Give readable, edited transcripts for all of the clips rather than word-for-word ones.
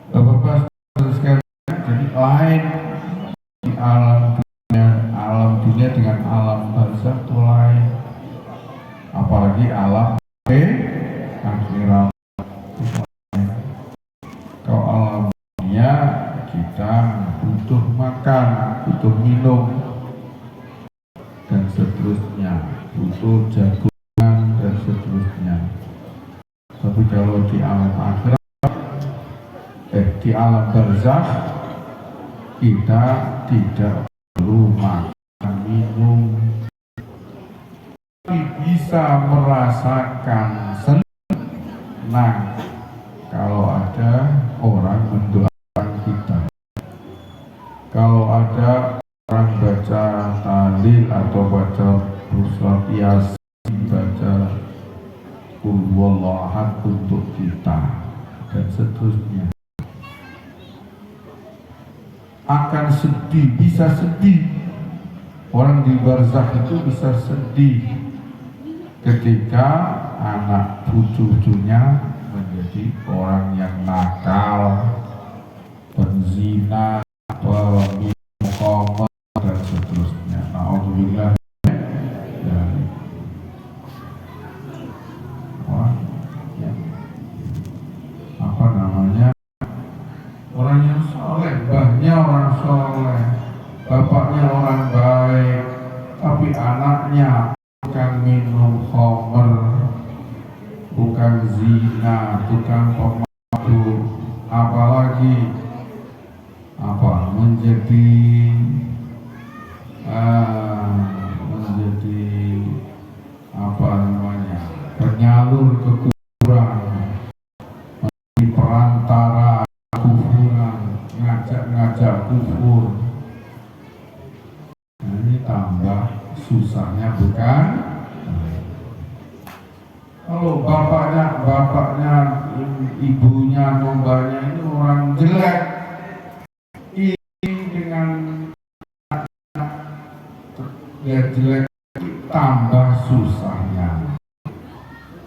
Bapak-bapak sekalian, jadi lain di alam dunia dengan alam barzakh itu lain, apalagi alam akhirat. Kalau alam dunia kita butuh makan, butuh minum dan seterusnya, butuh jagungan dan seterusnya. Tapi kalau di alam akhirat, di alam barzakh kita tidak perlu makan minum, tapi bisa merasakan senang kalau ada orang mendoakan kita, kalau ada orang baca tahlil atau baca surat yasin, baca qul huwallahu ahad untuk kita dan seterusnya. Akan sedih, bisa sedih. Orang di barzakh itu bisa sedih ketika anak cucunya menjadi orang yang nakal, penzina, peminum khamr dan seterusnya. Alhamdulillah. Apa namanya, orang yang soleh, mbahnya orang soleh, bapaknya orang baik, tapi anaknya bukan minum khamr, bukan zina, bukan pemabuk, apalagi menjadi penyalur kekufuran, menjadi perantara kufuran, ngajak-ngajak kufur. Nah, ini tambah susahnya, bukan? Kalau bapaknya, ibunya, nombanya ini orang jelek, ini dengan dia jelek, tambah susahnya,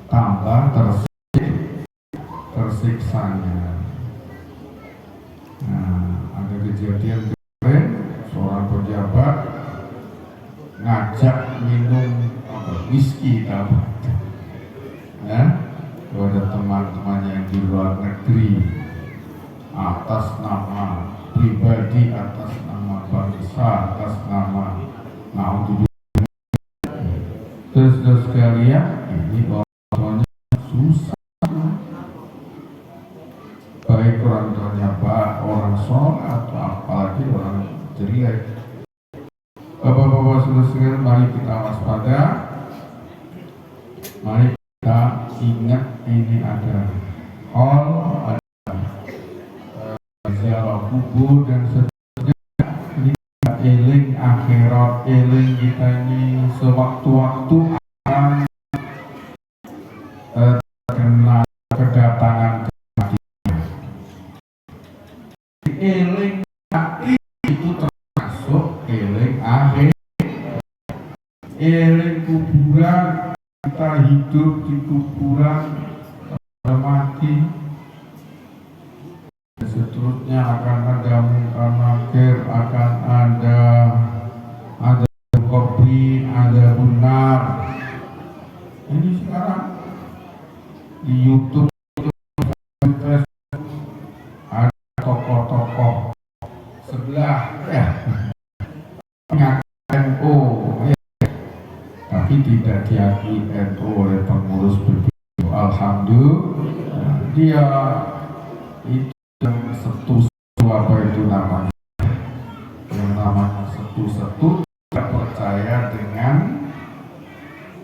tambah tersiksanya. Nah, ada kejadian kemarin, seorang pejabat ngajak minum whisky, kepada teman-temannya yang di luar negeri, atas nama pribadi, atas nama bangsa, atas nama naudzubillah. Terus sekalian, ini orang susah, baik orang tuanya orang soleh atau apalagi orang jelek. Bapak-bapak saudara sekalian, mari kita waspada, mari kita ingat ini ada hal, ada ziarah kubur dan seterusnya. Ini eling akhirat, eling kita ini sewaktu-waktu akan terkena kedatangan kematian. Eling itu termasuk eling akhir, eling kuburan. Kita hidup di kuburan, mati, dan seterusnya akan ada munkar nakir, akan ada kopi, ada benar. Ini sekarang di YouTube, ada tokoh-tokoh sebelah NU, tapi tidak diakui NU oleh pengurus begitu. Alhamdulillah, dia itu yang setu apa itu namanya, yang namanya setu tidak percaya dengan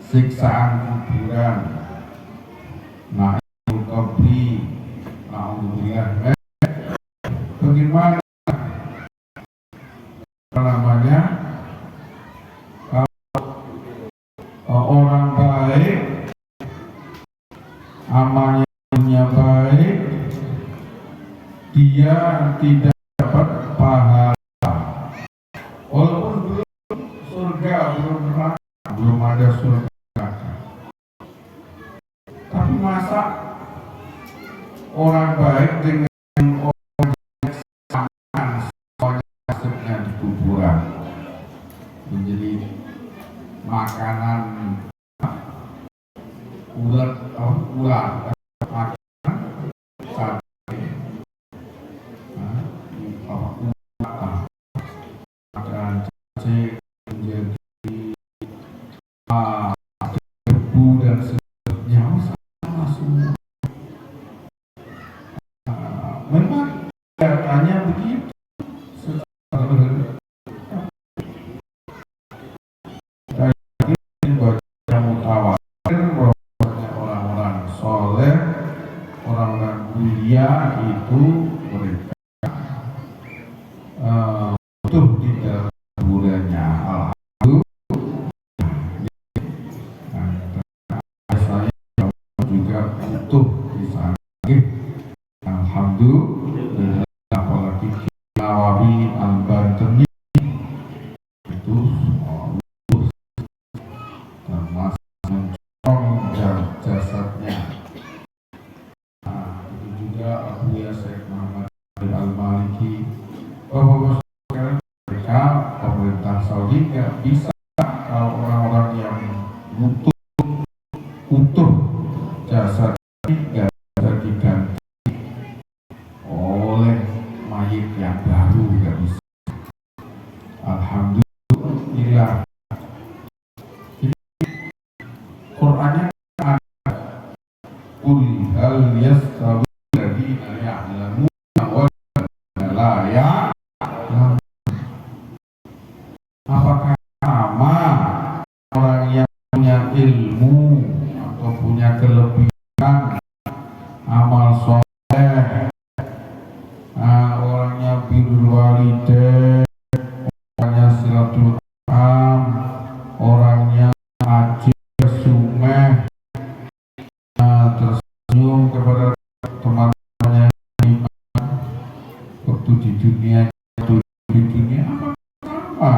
siksaan kuburan. Nah, itu kopi, alhamdulillah. Bagaimana namanya? Orang baik, amalnya baik, dia tidak dapat pahala. Walaupun belum surga, belum neraka, belum ada surga neraka. Tapi masa orang baik dengan mulia itu mereka utuh di dalam kuburannya. Alhamdulillah, saya juga utuh di sana. Alhamdulillah, apalagi Nawawi Al-Bantani itu termasuk mencorong jasadnya. Itu juga Abu Yasir Muhammad Al-Maliki. Bapak-bapak sekalian, mereka pemerintah Saudi nggak bisa kalau orang-orang yang utuh jasad nggak bisa diganti oleh mayit yang baru, nggak bisa. Alhamdulillah. Qurannya ada, qul hal yastawi alladziina ya'lamuuna wal ladziina laa ya'lamuun. Apakah sama orang yang punya ilmu atau punya kelebihan amal soleh, orangnya birrul walidain, orangnya silaturahim, orangnya ajib sumeh, tersenyum kepada teman-temannya waktu di dunia, apa sama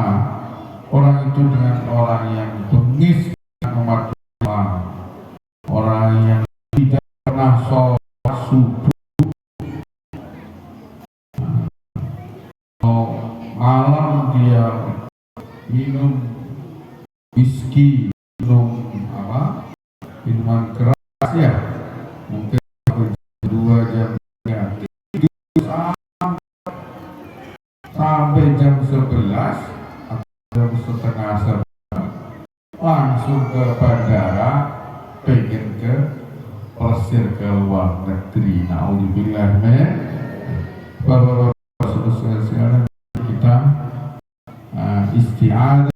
orang itu dengan orang yang bengis umat Allah, orang yang tidak pernah sholat subuh, malam dia minum whisky, minum minuman keras ya, mungkin 2 jam 3 itu sampai jam 11 atau jam setengah 11 langsung ke bandara, pengen ke Persir, ke luar negeri. Naudzubillah. Bapak-bapak saudara-saudara, kita isti'adzah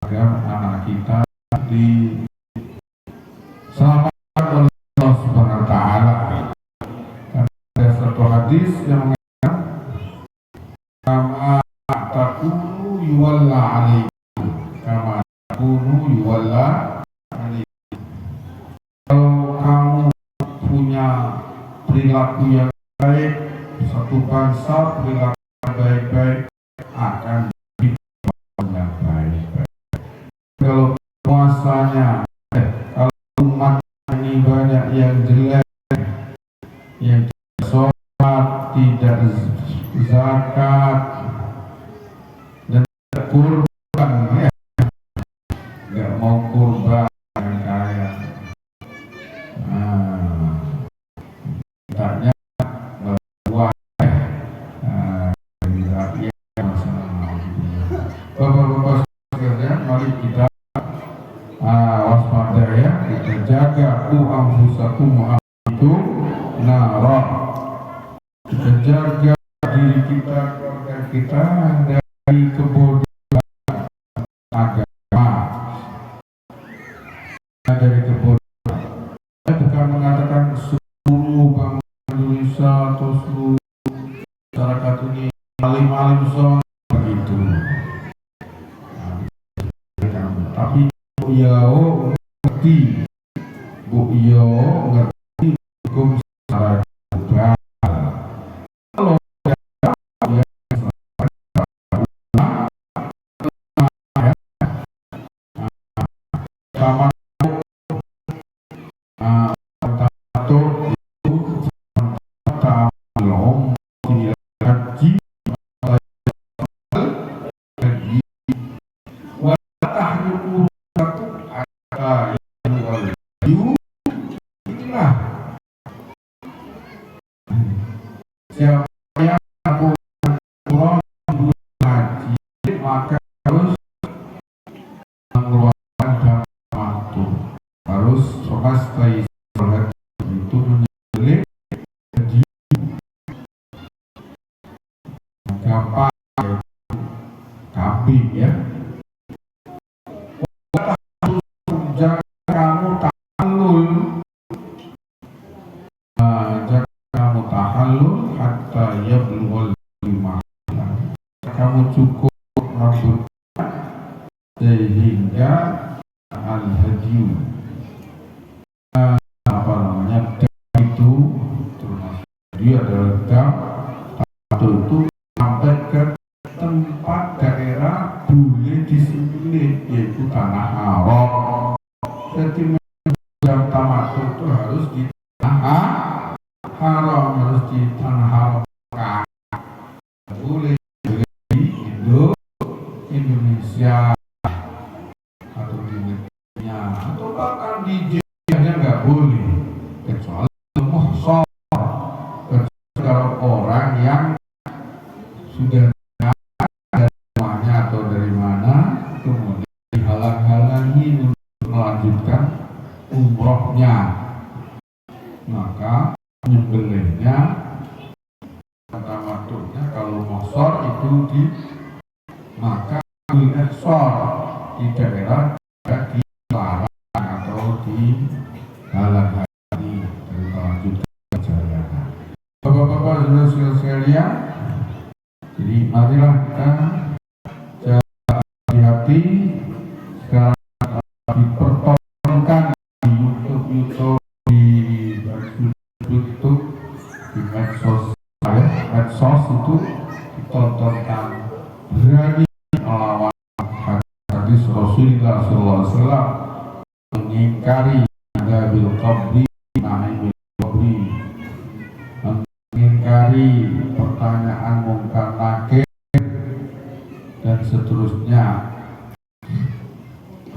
agar anak kita diselamatkan oleh Allah Subhanahu wa taala. Karena ada satu hadis yang mengatakan kama takunu yuwalla alaikum, kama takunu yuwalla alaikum. Kalau kamu punya perilaku yang baik, satu bangsa perilaku yang baik-baik akan yang baik-baik. Kalau puasanya, kalau umat ini banyak yang jelek, yang tidak sholat, tidak zakat, dan tidak kurban, ya, nggak mau kurban yang kaya, mintanya berbuat, rakyat masalah. Bapak-bapak sekalian, mari kita waspada ya, kita jaga anfusakum wa ahlikum nara. Kita jaga diri kita, keluarga kita dari kebodohan agama, dari kebodohan. Saya bukan mengatakan seluruh bangsa Indonesia atau seluruh masyarakat ini alim-alim semua begitu. Tapi Bu Iyo ngerti hukum secara global. Kalau sama atau itu belum haji lagi watahyu satu ada yang inilah siapa yang Quran haji maka harus mengeluarkan dana waktu, harus selesai itu menyelip haji gampang kambing ya. Jangan kamu ta'allul adalah dam itu sampai ke tempat daerah boleh disembelih, yaitu tanah haram. Jadi yang tamattu itu harus di tanah haram, harus di tanah haram. Boleh di Indonesia atau di negerinya atau bahkan di Jeddah nggak boleh, kecuali muhsor, kalau orang yang sudah dari rumahnya atau dari mana kemudian dihalang-halangi untuk melanjutkan umrohnya, maka menyembelihnya tamattunya kalau muhsor itu di maka ekspor di daerah dilarang atau dihalang-halangi dari melanjutkan perjalanan. Bapak-bapak saudara sekalian, jadi marilah kita hati-hati sekarang dipertontonkan di YouTube, di YouTube, di medsos itu ditontonkan berani melawan hadis Rasulullah SAW, mengingkari ada bil qabri, nahi bil qabri, mengingkari pertanyaan mungkar nakir dan seterusnya,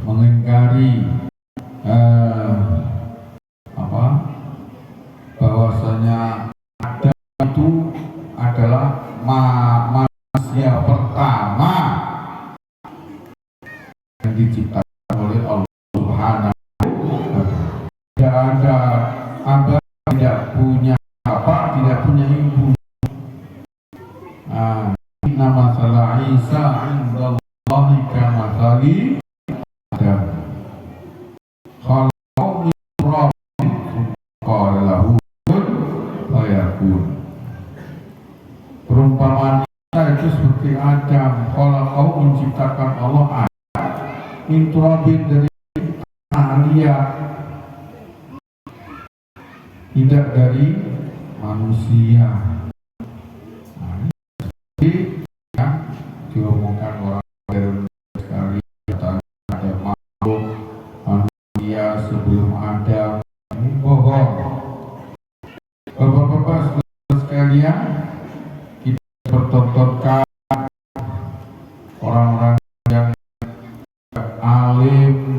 mengingkari bahwasanya Adam itu adalah manusia pertama yang diciptakan oleh Allah Subhanahu wa Ta'ala. Tidak ada abah, tidak punya bapak, tidak punya ibu. Inna masalah Isa indallahi kamathali Adam. Khalaqahu min turabin qala lahu kun fayakun. Perumpamaan Isa itu seperti Adam. Khalaqahu menciptakan Allah Adam min turabin dari tanah liat, tidak dari manusia. Yang diomongkan orang modern sekali, ada makhluk manusia sebelum Adam, ini bohong. Bapak-bapak sekalian, kita pertontonkan orang-orang yang alim,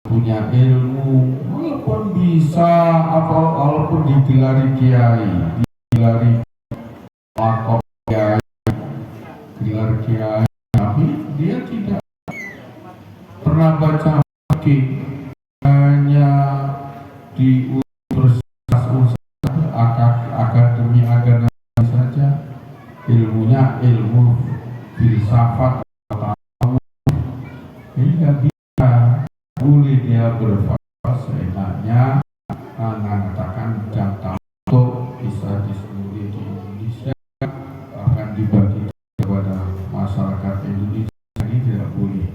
punya ilmu, walaupun bisa walaupun digelari kiai, digelari pakok kiai, gelar kiai, tapi dia tidak pernah baca fikih, hanya di universitas akademi agama saja, ilmunya ilmu filsafat atau ini nggak bisa. Boleh dia berfatwa seenaknya, mengatakan jam untuk bisa disembelih di Indonesia, bahkan dibagi kepada masyarakat Indonesia, ini tidak boleh.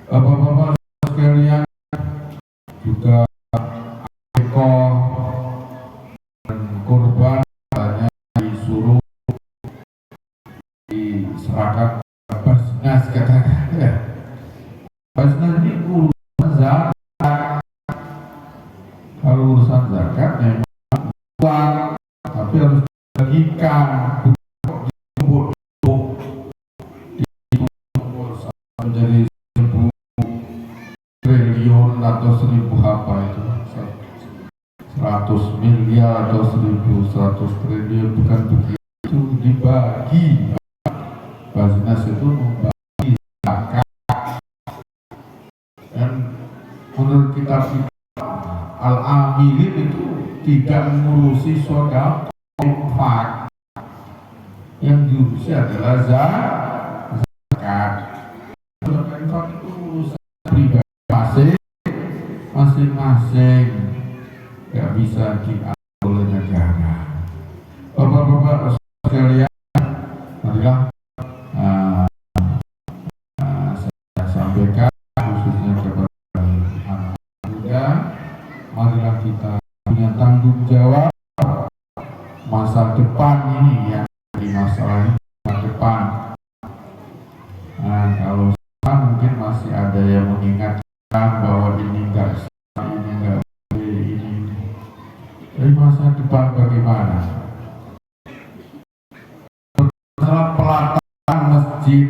Bapak-bapak sekalian, juga eko dan korban hanya disuruh diserahkan Basnas, katakan ya. Basnas ini urusan zakat. Kalau urusan zakat memang uang, tapi harus dibagikan, dikumpul menjadi 1.000 triliun atau 1.000 apa itu, 100 miliar atau 1.100 triliun, bukan begitu dibagi. Basnas itu membagi zakat, dan menurut kitab Al-Amilin itu tidak mengurusi sedekah, infak. Yang diurusi adalah zakat. Sedekah infak itu urusan pribadi masing-masing, nggak bisa diatur oleh negara. Bapak-bapak sekalian, marilah saya sampaikan khususnya kepada anak muda, marilah kita punya jawab masa depan ini yang di masalah ini, masa depan. Nah, kalau sekarang mungkin masih ada yang mengingatkan bahwa ini enggak sah, ini enggak boleh, ini. Tapi masa depan bagaimana? Setelah pelataran masjid,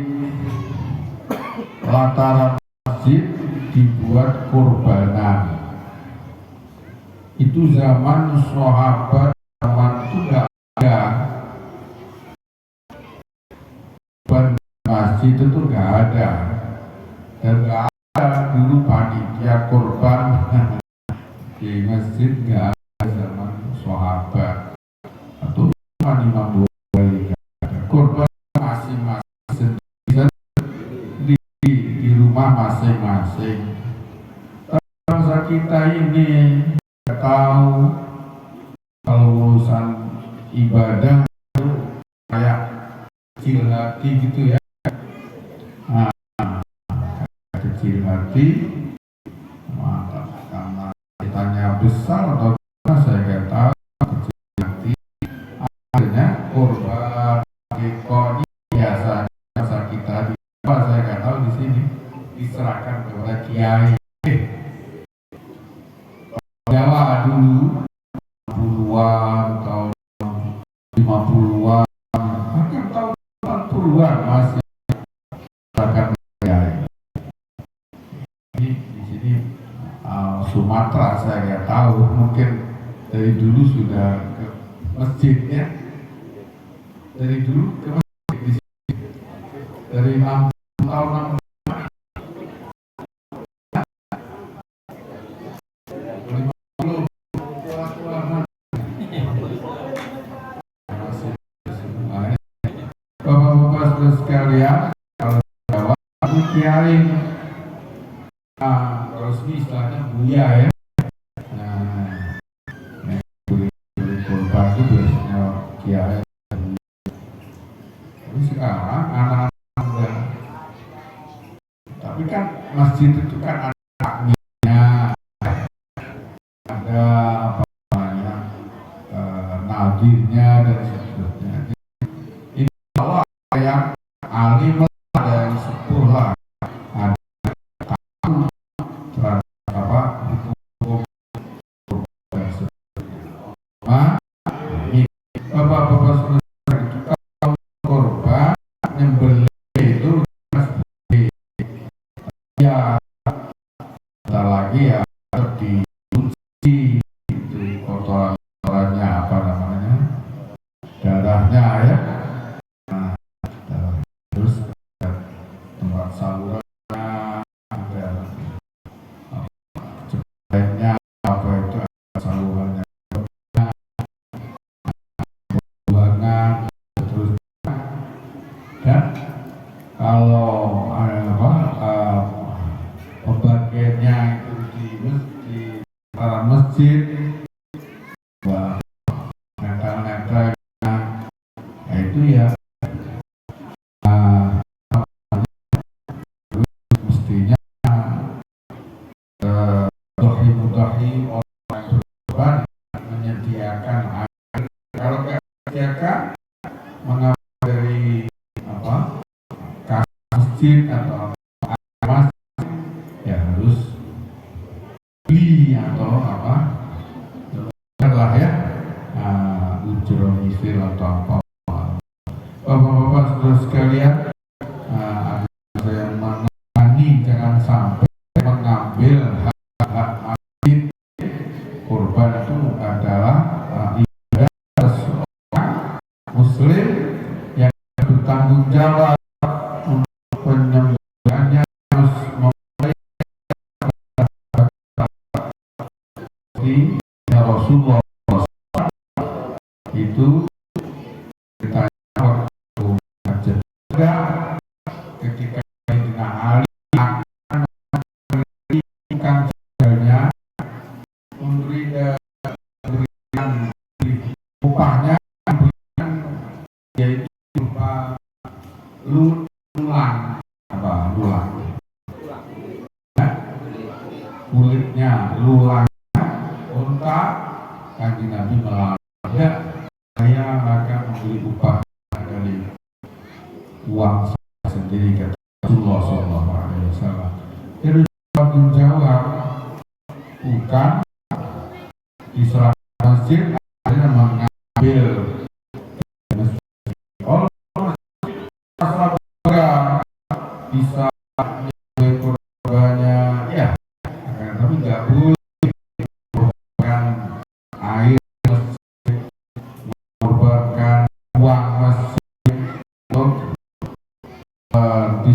pelataran masjid dibuat kurbanan. Itu zaman sahabat, zaman itu enggak ada. Masjid itu nggak ada, dan nggak ada dulu panitia kurban di masjid, nggak ada zaman sahabat atau Imam Bukhari. Kurban masing-masing di rumah masing-masing. Bangsa kita ini nggak tahu kalau urusan ibadah itu kayak kecil hati gitu ya. Kecil hati, karena kitanya besar atau saya nggak tahu, kecil hati, akhirnya kurban ekor biasa kita di saya nggak tahu di sini diserahkan kepada kiai. Jawa dulu 60-an tahun 50-an, bahkan tahun 40-an masih akan Sumatera saya nggak tahu, mungkin dari dulu sudah ke masjid ya, dari dulu ke masjid di sini, dari 60 tahun 50 Bapak-bapak sekalian, kalau Jawa itu kiai resmi istilahnya buya ya. Nah, kurban itu biasanya kiai. Tapi sekarang anak-anak muda, tapi kan masjid itu kan ada takmirnya, ada apa namanya nadirnya dan seterusnya. Ini kalau yang alim ada yang sepuh lah. Ya diuji itu kotorannya apa namanya, darahnya ya. Nah, terus tempat salurannya ada lainnya apa itu salurannya, buangan, terus dan kalau pembagiannya itu di masjid, nempel-nempel, itu ya mestinya dohi orang berkorban menyediakan air. Kalau nggak menyediakan, mengambil dari kas masjid atau mas, ya harus beli atau lah ya, ujroh isil atau apa. Bapak-bapak saudara sekalian, ada yang menangani jangan sampai mengambil hak-hak masjid. Kurban itu adalah ibadah seorang muslim yang bertanggung jawab untuk penyembelihannya, harus memulai ya Rasulullah itu ditanya waktu juga ketika Sayyidina Ali akan memberikan segalanya, memberikan upahnya, yaitu berupa lulang, kulitnya lulang unta, Kanjeng Nabi melarang, ya, saya akan memberi upah dari uang saya sendiri, kata Rasulullah SAW. Terus menjawab, bukan, di surat masjid ada mengambil Allah bisa korbannya, ya, tapi nggak boleh korban air masjid, korbankan uang masjid untuk di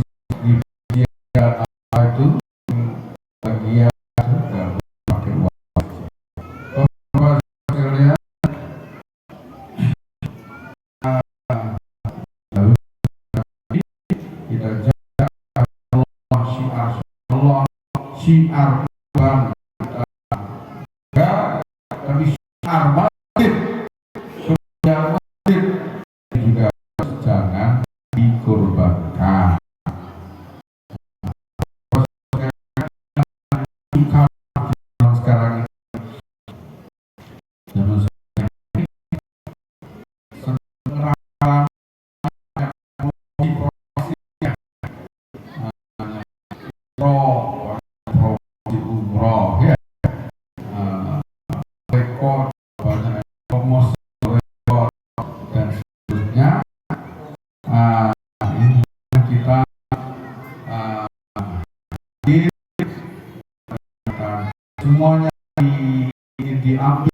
bagian itu bagian sudah pakai uang masjid. Bapak sekalian, lalu kita jaga Allah syiar bang, tapi syiar masjid, syiar masjid juga jangan dikorbankan. Sekarang ini zaman sekarang ini umroh ya, rekor banyak promosi rekor dan seterusnya. Ini kita semuanya diambil